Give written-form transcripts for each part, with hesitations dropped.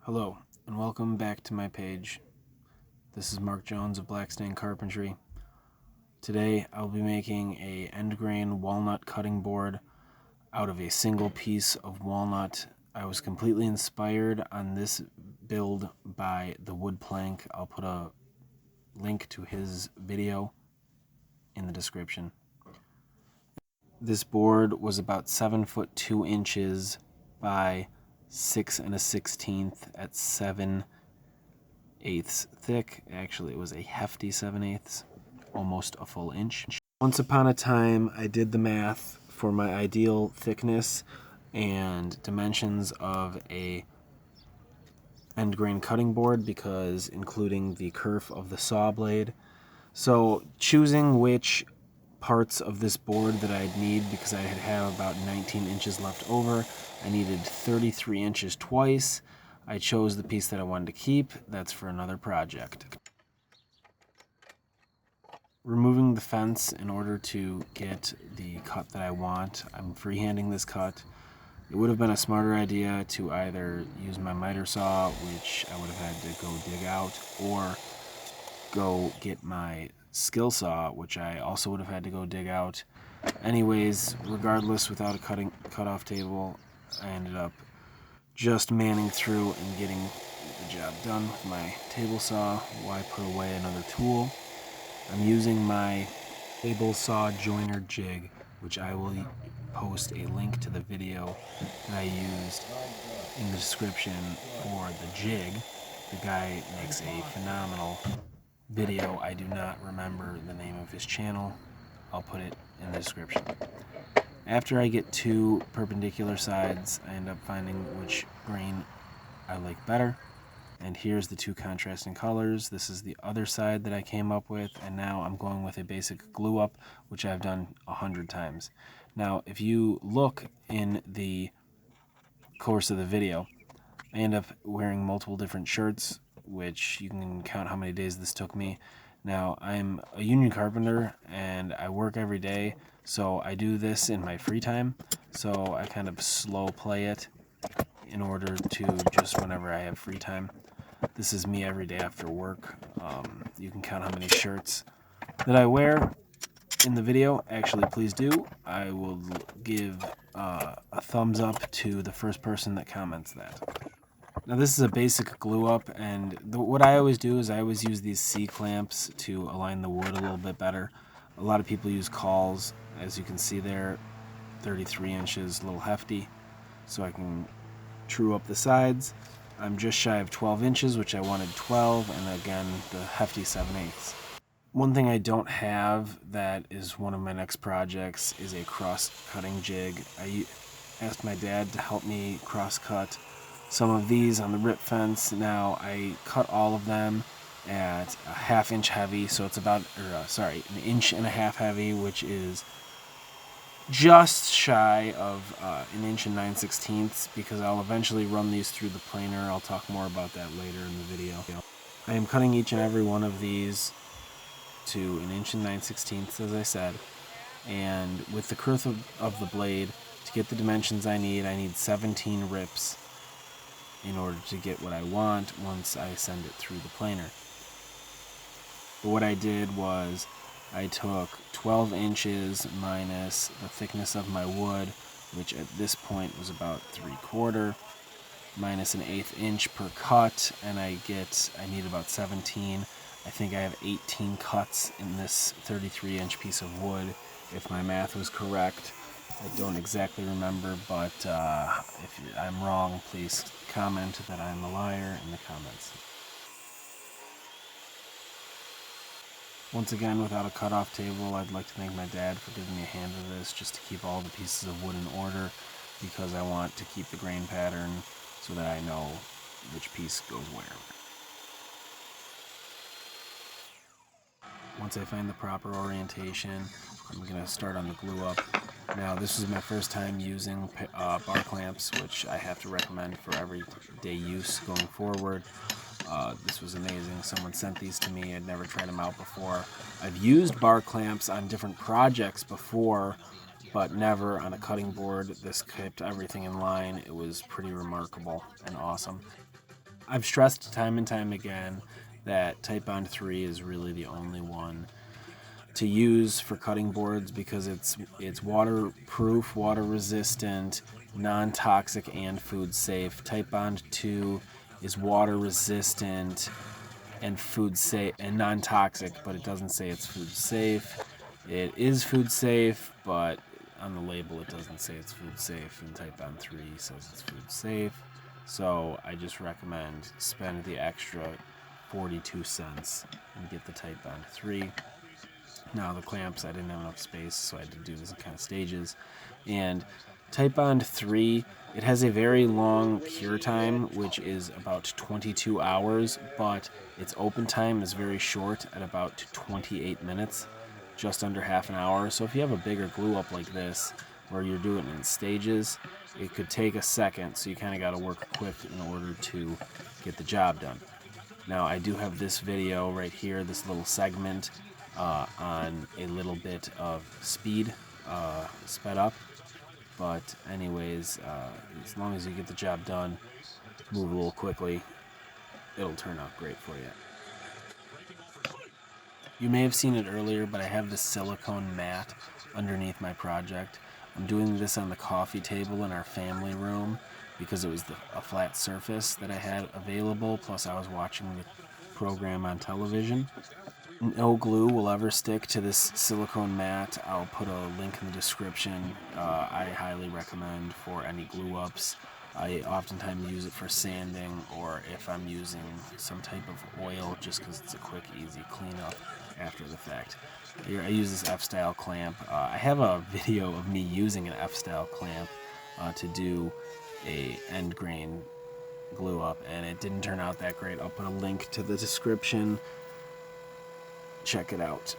Hello, and welcome back to my page. This is Mark Jones of Blackstain Carpentry. Today I'll be making a end grain walnut cutting board out of a single piece of walnut. I was completely inspired on this build by the wood plank. I'll put a link to his video in the description. This board was about 7 foot 2 inches by 6 1/16 at 7/8 thick. Actually, it was a hefty 7/8, almost a full inch. Once upon a time, I did the math for my ideal thickness and dimensions of a end grain cutting board, because including the kerf of the saw blade. So choosing which parts of this board that I'd need, because I had about 19 inches left over. I needed 33 inches twice. I chose the piece that I wanted to keep. That's for another project. Removing the fence in order to get the cut that I want. I'm freehanding this cut. It would have been a smarter idea to either use my miter saw, which I would have had to go dig out, or go get my skill saw, which I also would have had to go dig out. Anyways, regardless, without a cutoff table, I ended up just manning through and getting the job done with my table saw. Why put away another tool? I'm using my table saw joiner jig, which I will post a link to the video that I used in the description for the jig. The guy makes a phenomenal video. I do not remember the name of his channel. I'll put it in the description. After I get two perpendicular sides, I end up finding which grain I like better. And here's the two contrasting colors. This is the other side that I came up with, and now I'm going with a basic glue up, which I've done 100 times. Now, if you look in the course of the video, I end up wearing multiple different shirts, which you can count how many days this took me. Now, I'm a union carpenter and I work every day, so I do this in my free time. So I kind of slow play it in order to just whenever I have free time. This is me every day after work. You can count how many shirts that I wear in the video. Actually, please do. I will give a thumbs up to the first person that comments that. Now this is a basic glue up, and what I always do is I always use these C-clamps to align the wood a little bit better. A lot of people use cauls. As you can see there, 33 inches, a little hefty, so I can true up the sides. I'm just shy of 12 inches, which I wanted 12, and again, the hefty 7/8. One thing I don't have that is one of my next projects is a cross-cutting jig. I asked my dad to help me cross-cut some of these on the rip fence. Now I cut all of them at a 1/2 inch heavy, so it's about, an 1.5 inch heavy, which is just shy of 1 9/16 inches, because I'll eventually run these through the planer. I'll talk more about that later in the video. I am cutting each and every one of these to 1 9/16 inches, as I said, and with the kerf of the blade, to get the dimensions I need 17 rips in order to get what I want once I send it through the planer. But what I did was I took 12 inches minus the thickness of my wood, which at this point was about 3/4, minus an 1/8 inch per cut, and I need about 17. I think I have 18 cuts in this 33 inch piece of wood, if my math was correct. I don't exactly remember, but if I'm wrong, please comment that I'm a liar in the comments. Once again, without a cutoff table, I'd like to thank my dad for giving me a hand with this, just to keep all the pieces of wood in order, because I want to keep the grain pattern so that I know which piece goes where. Once I find the proper orientation, I'm going to start on the glue up. Now, this is my first time using bar clamps, which I have to recommend for everyday use going forward. This was amazing. Someone sent these to me. I'd never tried them out before. I've used bar clamps on different projects before, but never on a cutting board. This kept everything in line. It was pretty remarkable and awesome. I've stressed time and time again that Type-Bond 3 is really the only one to use for cutting boards because it's waterproof, water resistant, non-toxic, and food safe. Type-Bond 2 is water resistant and food safe and non-toxic, but it doesn't say it's food safe. It is food safe, but on the label it doesn't say it's food safe, and Type-Bond 3 says it's food safe. So I just recommend spend the extra 42 cents and get the Type-Bond 3. Now the clamps, I didn't have enough space, so I had to do this in kind of stages. And Type-Bond 3, it has a very long cure time, which is about 22 hours, but its open time is very short at about 28 minutes, just under half an hour. So if you have a bigger glue up like this, where you're doing it in stages, it could take a second, so you kind of got to work quick in order to get the job done. Now I do have this video right here, this little segment on a little bit of speed, sped up. But anyways, as long as you get the job done, move a little quickly, it'll turn out great for you. You may have seen it earlier, but I have this silicone mat underneath my project. I'm doing this on the coffee table in our family room because it was a flat surface that I had available, plus I was watching the program on television. No glue will ever stick to this silicone mat. I'll put a link in the description. I highly recommend for any glue ups. I oftentimes use it for sanding, or if I'm using some type of oil, just because it's a quick, easy cleanup after the fact. Here, I use this F-style clamp. I have a video of me using an F-style clamp to do a end grain glue up, and it didn't turn out that great. I'll put a link to the description. Check it out.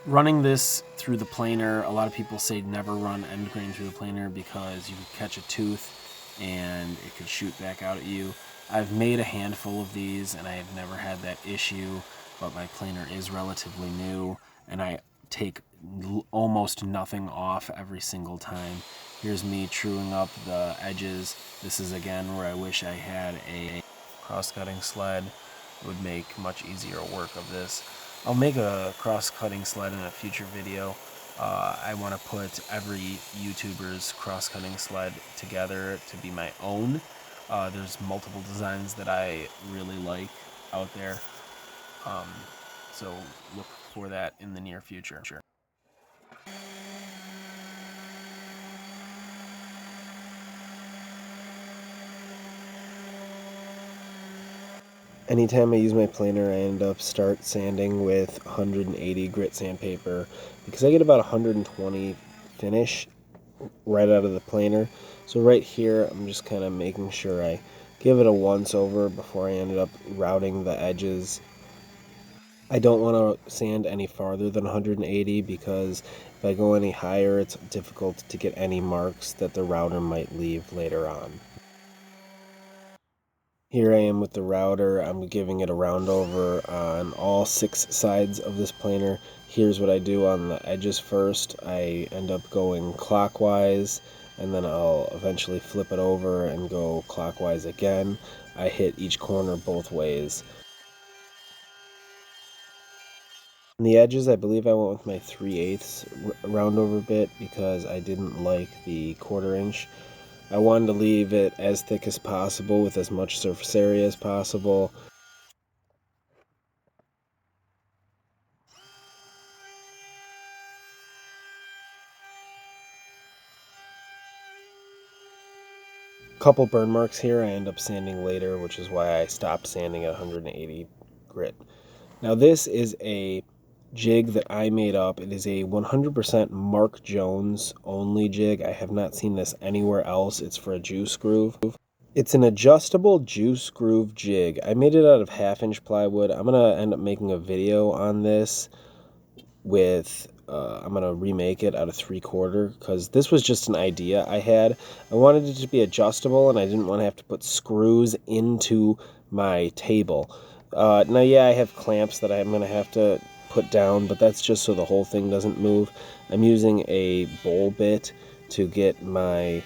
Running this through the planer, a lot of people say never run end grain through the planer because you could catch a tooth and it could shoot back out at you. I've made a handful of these and I have never had that issue, but my planer is relatively new and I take almost nothing off every single time. Here's me truing up the edges. This is again where I wish I had a cross-cutting sled. It would make much easier work of this. I'll make a cross-cutting sled in a future video. I want to put every YouTuber's cross-cutting sled together to be my own. There's multiple designs that I really like out there. So look for that in the near future. Anytime I use my planer, I end up start sanding with 180 grit sandpaper because I get about 120 finish right out of the planer. So right here, I'm just kind of making sure I give it a once over before I ended up routing the edges. I don't want to sand any farther than 180 because if I go any higher, it's difficult to get any marks that the router might leave later on. Here I am with the router. I'm giving it a round over on all 6 sides of this planer. Here's what I do on the edges first. I end up going clockwise, and then I'll eventually flip it over and go clockwise again. I hit each corner both ways. On the edges, I believe I went with my 3/8 round over bit because I didn't like the 1/4 inch. I wanted to leave it as thick as possible with as much surface area as possible. Couple burn marks here I end up sanding later, which is why I stopped sanding at 180 grit. Now this is a jig that I made up. It is a 100% Mark Jones only jig. I have not seen this anywhere else. It's for a juice groove. It's an adjustable juice groove jig. I made it out of 1/2-inch plywood. I'm gonna end up making a video on this with I'm gonna remake it out of 3/4 because this was just an idea I had. I wanted it to be adjustable and I didn't want to have to put screws into my table. Now yeah, I have clamps that I'm gonna have to put down, but that's just so the whole thing doesn't move. I'm using a bowl bit to get my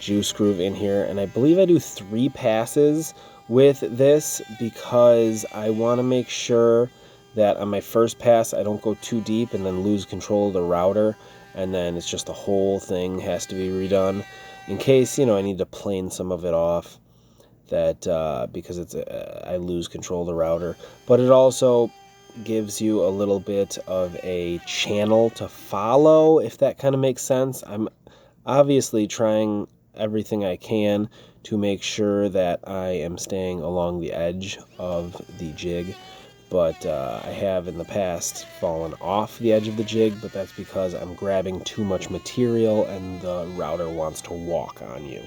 juice groove in here, and I believe I do 3 passes with this because I want to make sure that on my first pass I don't go too deep and then lose control of the router, and then it's just the whole thing has to be redone in case, I need to plane some of it off, that because I lose control of the router. But it also gives you a little bit of a channel to follow, if that kind of makes sense. I'm obviously trying everything I can to make sure that I am staying along the edge of the jig, but I have in the past fallen off the edge of the jig, but that's because I'm grabbing too much material and the router wants to walk on you.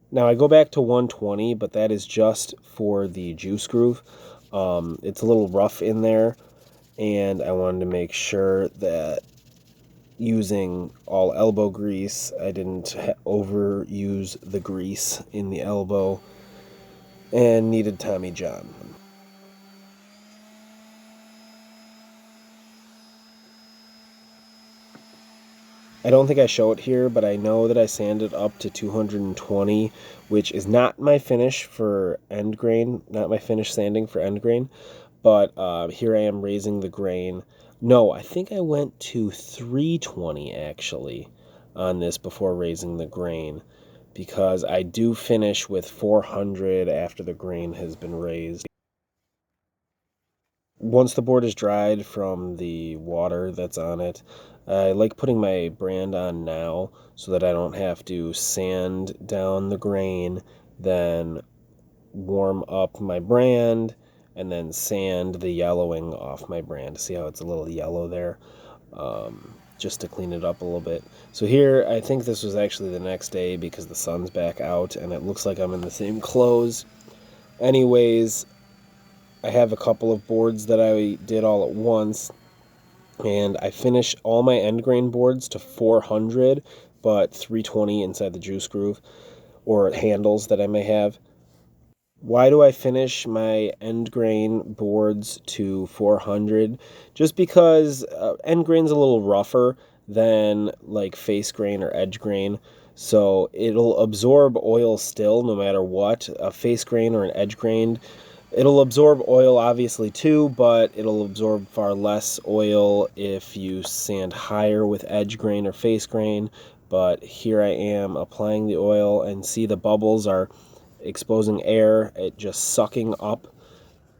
Now I go back to 120, but that is just for the juice groove. It's a little rough in there, and I wanted to make sure that using all elbow grease, I didn't overuse the grease in the elbow, and needed Tommy John. I don't think I show it here, but I know that I sanded up to 220, which is not my finish for end grain, not my finish sanding for end grain, but here I am raising the grain. No, I think I went to 320 actually on this before raising the grain, because I do finish with 400 after the grain has been raised. Once the board is dried from the water that's on it, I like putting my brand on now so that I don't have to sand down the grain, then warm up my brand, and then sand the yellowing off my brand. See how it's a little yellow there? Just to clean it up a little bit. So here, I think this was actually the next day because the sun's back out and it looks like I'm in the same clothes. Anyways, I have a couple of boards that I did all at once, and I finished all my end grain boards to 400, but 320 inside the juice groove or handles that I may have. Why do I finish my end grain boards to 400? Just because end grain's a little rougher than like face grain or edge grain, so it'll absorb oil still no matter what. A face grain or an edge grain, it'll absorb oil obviously too, but it'll absorb far less oil if you sand higher with edge grain or face grain. But here I am applying the oil, and see the bubbles are exposing air, it just sucking up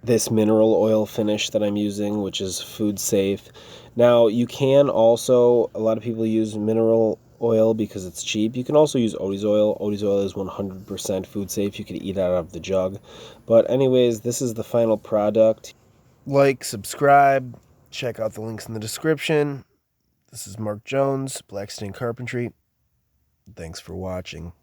this mineral oil finish that I'm using, which is food safe. Now, you can also, a lot of people use mineral oil because it's cheap. You can also use Odie's oil. Odie's oil is 100% food safe. You can eat out of the jug. But anyways, this is the final product. Like, subscribe, check out the links in the description. This is Mark Jones, Blackstain Carpentry. Thanks for watching.